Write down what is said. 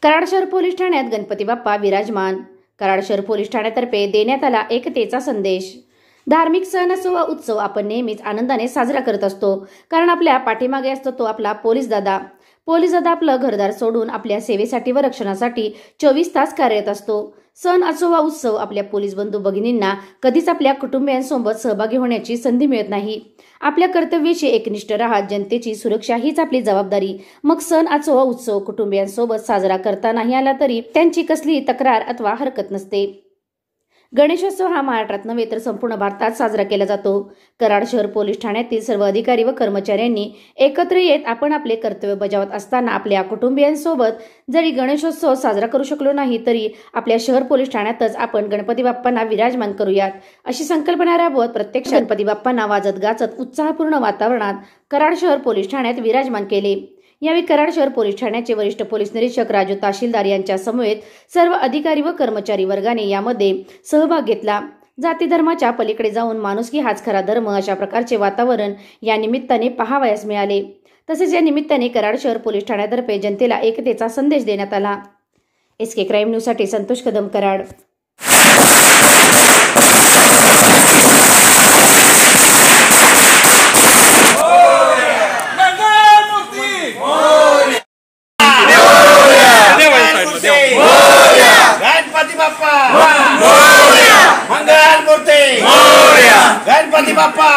कराड शहर पोलीस ठाण्यात गणपती बाप्पा विराजमान। कराड शहर पोलीस ठाण्यातर्फे देण्यात आला एकतेचा संदेश। धार्मिक सण असो वा उत्सव आपण नेहमीच आनंदाने साजरा करत असतो, कारण आपल्या पाठीमागे असतो तो आपला पोलीस दादा। पोलीस दादा आपलं घरदार सोडून आपल्या सेवेसाठी व रक्षणासाठी 24 तास कार्यरत असतो। सण असो वा उत्सव आपल्या पोलीस बंधू भगिनींना कधीच आपल्या कुटुंबियांसोबत सहभागी होण्याची संधी मिळत नाही। आपल्या कर्तव्याशी एकनिष्ठ राहत जनतेची सुरक्षा हीच आपली जबाबदारी। मग सण असो वा उत्सव कुटुंबियांसोबत साजरा करता नाही आला तरी त्यांची कसली तक्रार अथवा हरकत नसते। गणेशोत्सव हा महाराष्ट्रात नव्हे तर संपूर्ण भारतात साजरा केला जातो। कराड शहर पोलीस ठाण्यातील सर्व अधिकारी व कर्मचाऱ्यांनी एकत्र येत आपण आपले कर्तव्य बजावत असताना आपल्या कुटुंबियांसोबत जरी गणेशोत्सव साजरा करू शकलो नाही तरी आपल्या शहर पोलीस ठाण्यातच आपण गणपती बाप्पांना विराजमान करूयात, अशी संकल्पना राबवत प्रत्यक्ष गणपती बाप्पांना वाजत गाजत उत्साहपूर्ण वातावरणात कराड शहर पोलीस ठाण्यात विराजमान केले। यावेळी कराड शहर पोलीस ठाण्याचे वरिष्ठ पोलीस निरीक्षक राजू तहसीलदार यांच्या समवेत सर्व अधिकारी व कर्मचारी वर्गाने यामध्ये सहभाग घेतला। जाती धर्माच्या पलीकडे जाऊन माणुसकी हाच खरा धर्म, अशा प्रकारचे वातावरण या निमित्ताने पाहावयास मिळाले। तसेच या निमित्ताने कराड शहर पोलीस ठाण्यातर्फे जनतेला एकतेचा संदेश देण्यात आला। SK क्राईम न्यूज साठी संतोष कदम, कराड। गणपती बाप्पा मंगल मूर्ती, गणपती बाप्पा।